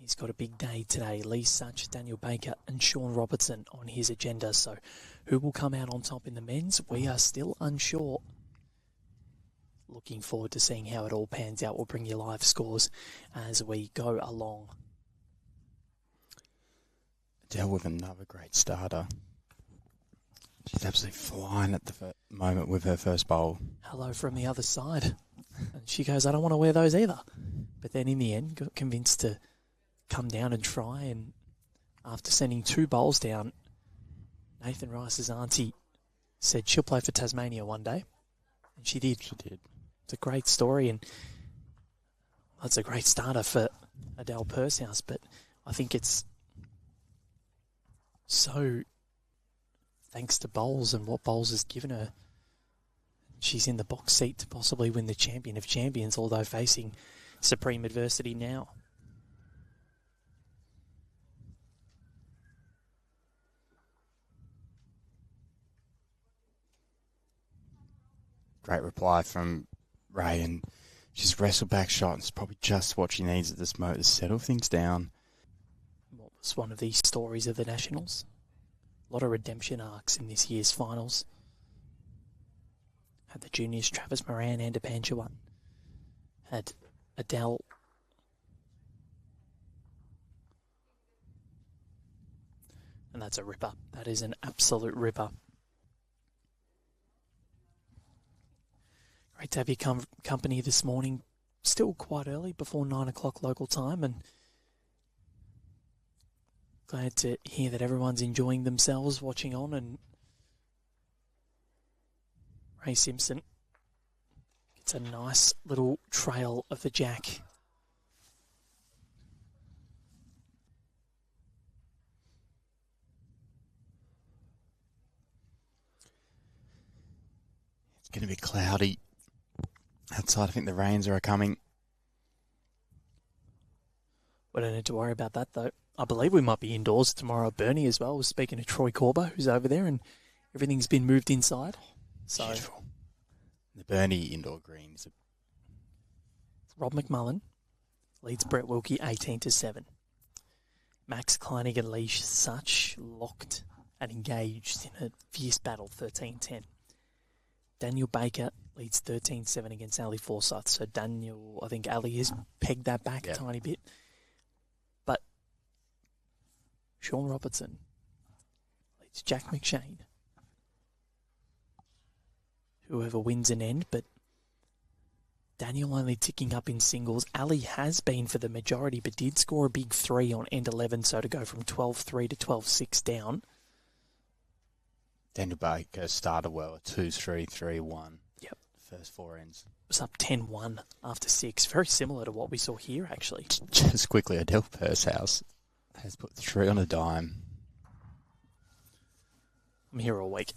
He's got a big day today. Lee Such, Daniel Baker and Sean Robertson on his agenda. So who will come out on top in the men's? We are still unsure. Looking forward to seeing how it all pans out. We'll bring you live scores as we go along. Adele with another great starter. She's absolutely flying at the moment with her first bowl. Hello from the other side. And she goes, I don't want to wear those either. But then in the end, got convinced to come down and try. And after sending 2 bowls down, Nathan Rice's auntie said she'll play for Tasmania one day. And she did. She did. It's a great story, and that's a great starter for Adele Pursehouse, but I think it's so thanks to Bowles and what Bowles has given her. She's in the box seat to possibly win the Champion of Champions, although facing supreme adversity now. Great reply from Ray, and she's wrestled back shot, and it's probably just what she needs at this moment to settle things down. What was one of these stories of the Nationals? A lot of redemption arcs in this year's finals. Had the juniors Travis Moran and Apanchawan. Had Adele. And that's a ripper. That is an absolute ripper. Great to have your company this morning. Still quite early, before 9 o'clock local time, and glad to hear that everyone's enjoying themselves watching on. And Ray Simpson gets a nice little trail of the jack. It's going to be cloudy outside. I think the rains are coming. We don't need to worry about that, though. I believe we might be indoors tomorrow at Burnie as well. We're speaking to Troy Corber, who's over there, and everything's been moved inside. So beautiful. The Burnie indoor greens. Rob McMullen leads Brett Wilkie 18-7. Max Kleinig and Lee Such locked and engaged in a fierce battle, 13-10. Daniel Baker leads 13-7 against Ali Forsyth. So Daniel, I think Ali has pegged that back a tiny bit. But Sean Robertson leads Jack McShane. Whoever wins an end, but Daniel only ticking up in singles. Ali has been for the majority, but did score a big 3 on end 11, so to go from 12-3 to 12-6 down. Daniel Baker started well at 2-3, 3-1. Yep. First 4 ends. Was up 10-1 after 6. Very similar to what we saw here, actually. Just quickly, Adele Pursehouse has put 3 on a dime. I'm here all week.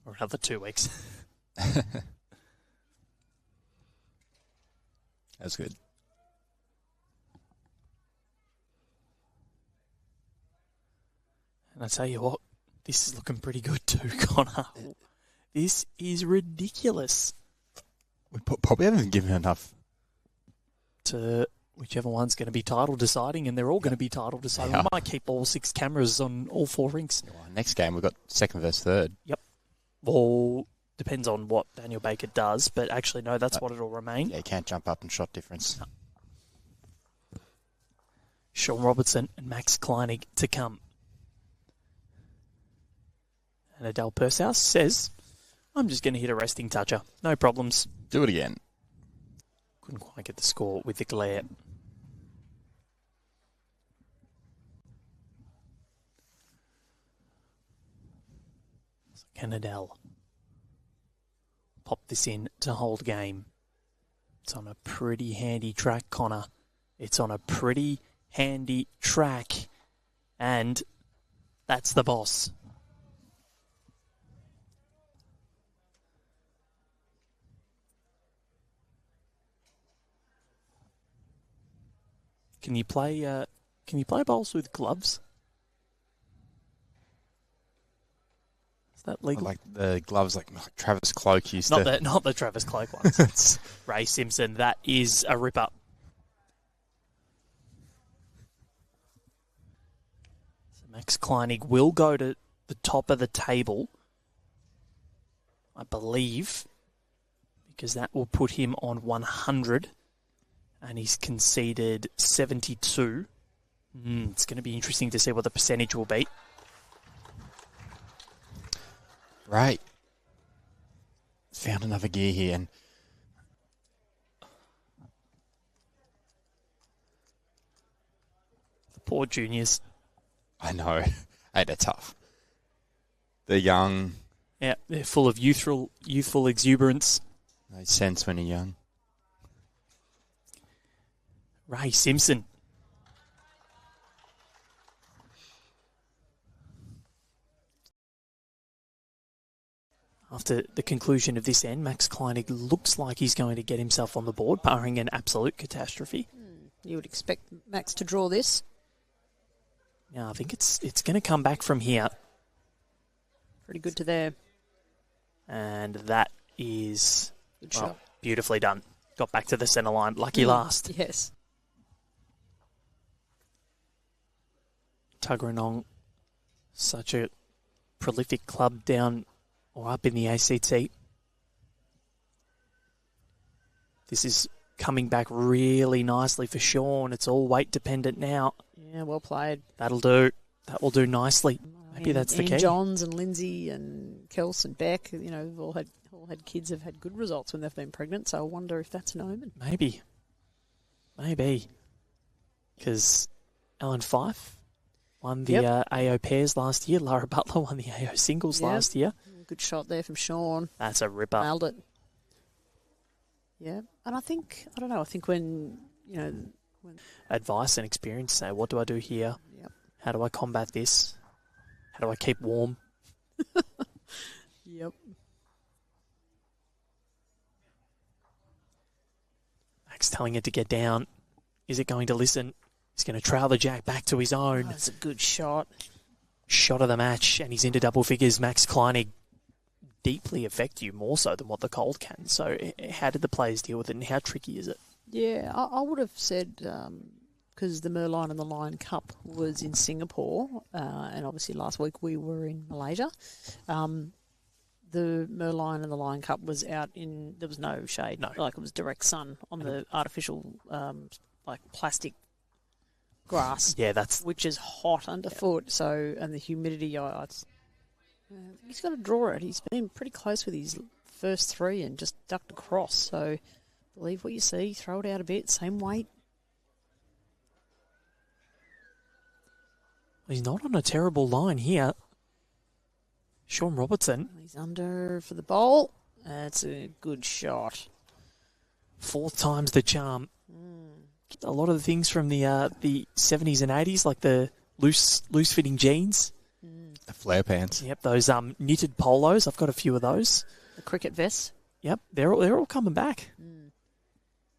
Or another 2 weeks. That's good. And I tell you what, this is looking pretty good too, Connor. This is ridiculous. We probably haven't given enough to whichever one's going to be title deciding, and they're all going to be title deciding. We might keep all 6 cameras on all 4 rinks. Well, next game, we've got second versus third. Yep. Well, depends on what Daniel Baker does, but actually, no, that's what it'll remain. Yeah, you can't jump up and shot difference. No. Sean Robertson and Max Kleinig to come. And Adele Pursehouse says, I'm just going to hit a resting toucher. No problems. Do it again. Couldn't quite get the score with the glare. So can Adele pop this in to hold game? It's on a pretty handy track, Connor. It's on a pretty handy track. And that's the boss. Can you play bowls with gloves? Is that legal? Like the gloves, like Travis Cloak used to. Not the Travis Cloak ones. Ray Simpson, that is a ripper. Max Kleinig will go to the top of the table, I believe, because that will put him on 100, and he's conceded 72. It's going to be interesting to see what the percentage will be. Right. Found another gear here, and The poor juniors. I know. Hey, they're tough. They're young. Yeah, they're full of youthful exuberance. No sense when you're young. Ray Simpson. After the conclusion of this end, Max Kleinig looks like he's going to get himself on the board, barring an absolute catastrophe. You would expect Max to draw this. Now, I think it's going to come back from here. Pretty good to there. And that is Good shot. beautifully done. Got back to the centre line. Lucky last. Yes. Tuggeranong, such a prolific club down or up in the ACT. This is coming back really nicely for Sean. It's all weight dependent now. Yeah, well played. That'll do. That will do nicely. Maybe that's the key. Johns and Lindsay and Kels and Beck, have all had kids have had good results when they've been pregnant. So I wonder if that's an omen. Maybe. Because Ellen Fife won the AO pairs last year. Lara Butler won the AO singles last year. Good shot there from Sean. That's a ripper. Nailed it. Yeah, and I think when advice and experience, say, what do I do here? Yep. How do I combat this? How do I keep warm? Yep. Max telling it to get down. Is it going to listen? He's going to trail the jack back to his own. That's a good shot. Shot of the match, and he's into double figures. Max Kleinig deeply affect you more so than what the cold can. So how did the players deal with it, and how tricky is it? Yeah, I would have said, because the Merlion and the Lion Cup was in Singapore, and obviously last week we were in Malaysia. The Merlion and the Lion Cup was out in, there was no shade. No. Like it was direct sun on the artificial, plastic grass. Yeah, that's... Which is hot underfoot, so, and the humidity, he's got to draw it. He's been pretty close with his first three and just ducked across. So, believe what you see. Throw it out a bit. Same weight. He's not on a terrible line here. Sean Robertson. He's under for the bowl. That's a good shot. Fourth time's the charm. A lot of the things from the 70s and 80s, like the loose-fitting jeans. The flare pants. Yep, those knitted polos. I've got a few of those. The cricket vest. Yep, they're all coming back.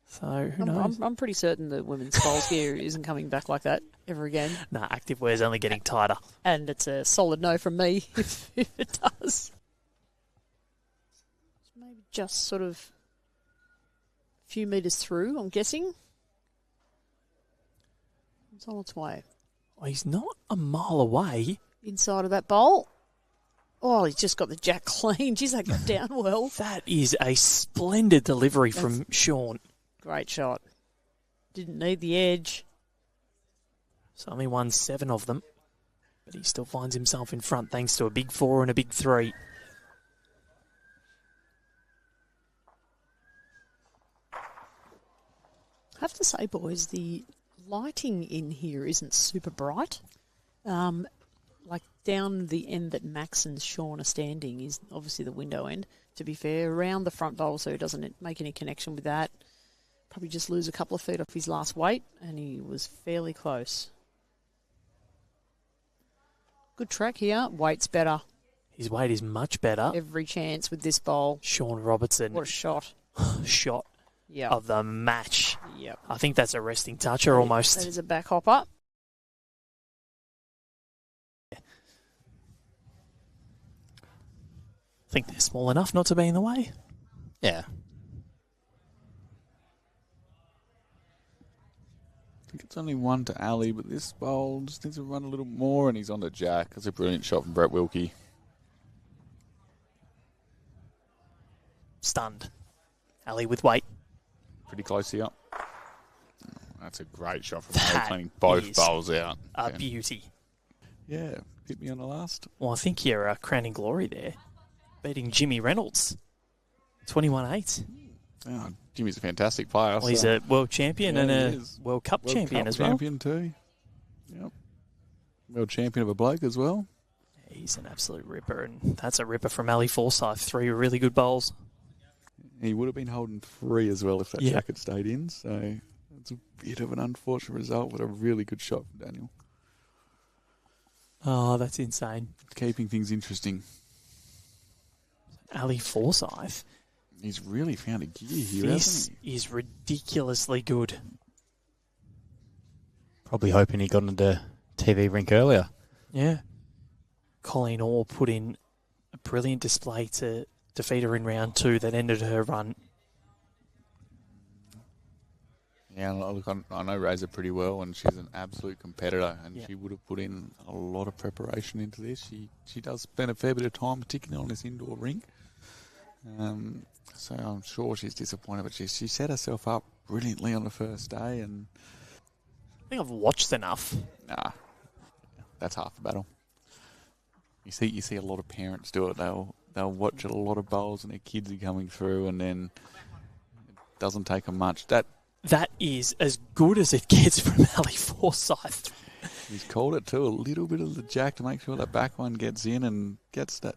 So who knows? I'm pretty certain that women's bowls gear isn't coming back like that ever again. Nah, activewear's only getting tighter. And it's a solid no from me if it does. Maybe just sort of a few metres through, I'm guessing. It's on its way. Oh, he's not a mile away. Inside of that bowl. Oh, he's just got the jack clean. Geez, that got down well. That is a splendid delivery from Sean. Great shot. Didn't need the edge. He's only won 7 of them, but he still finds himself in front thanks to a big 4 and a big 3. I have to say, boys, the lighting in here isn't super bright. Like down the end that Max and Sean are standing is obviously the window end, to be fair, around the front bowl so he doesn't make any connection with that. Probably just lose a couple of feet off his last weight, and he was fairly close. Good track here. Weight's better. His weight is much better. Every chance with this bowl. Sean Robertson. What a shot. Shot Yep. of the match. Yep. I think that's a resting toucher almost. That is a back hopper. I think they're small enough not to be in the way. Yeah. think it's only one to Ali, but this bowl just needs to run a little more, and he's on to Jack. That's a brilliant shot from Brett Wilkie. Stunned. Ali with weight. Pretty close here. That's a great shot from That Ali, playing both is bowls out. A beauty. Yeah, hit me on the last. Well, I think you're crowning glory there. Beating Jimmy Reynolds. 21-8. Oh, Jimmy's a fantastic player. Well, he's a world champion and a World Cup champion as well. Champion too. Yep. World champion of a bloke as well. He's an absolute ripper, and that's a ripper from Ali Forsyth. 3 really good bowls. He would have been holding 3 as well if that Jack had stayed in. So it's a bit of an unfortunate result, but a really good shot from Daniel. Oh, that's insane. Keeping things interesting. Ali Forsyth. He's really found a gear here, This hasn't he? is ridiculously good. Probably hoping he got into TV rink earlier. Yeah. Colleen Orr put in a brilliant display to defeat her in round 2 that ended her run. Yeah, look, I know Razor pretty well, and she's an absolute competitor, and she would have put in a lot of preparation into this. She does spend a fair bit of time, particularly on this indoor rink. So I'm sure she's disappointed, but she set herself up brilliantly on the first day. And I think I've watched enough. Nah, that's half the battle. You see a lot of parents do it. They'll watch a lot of bowls and their kids are coming through, and then it doesn't take them much. That is as good as it gets from Ali Forsyth. He's called it too, a little bit of the jack to make sure that back one gets in and gets that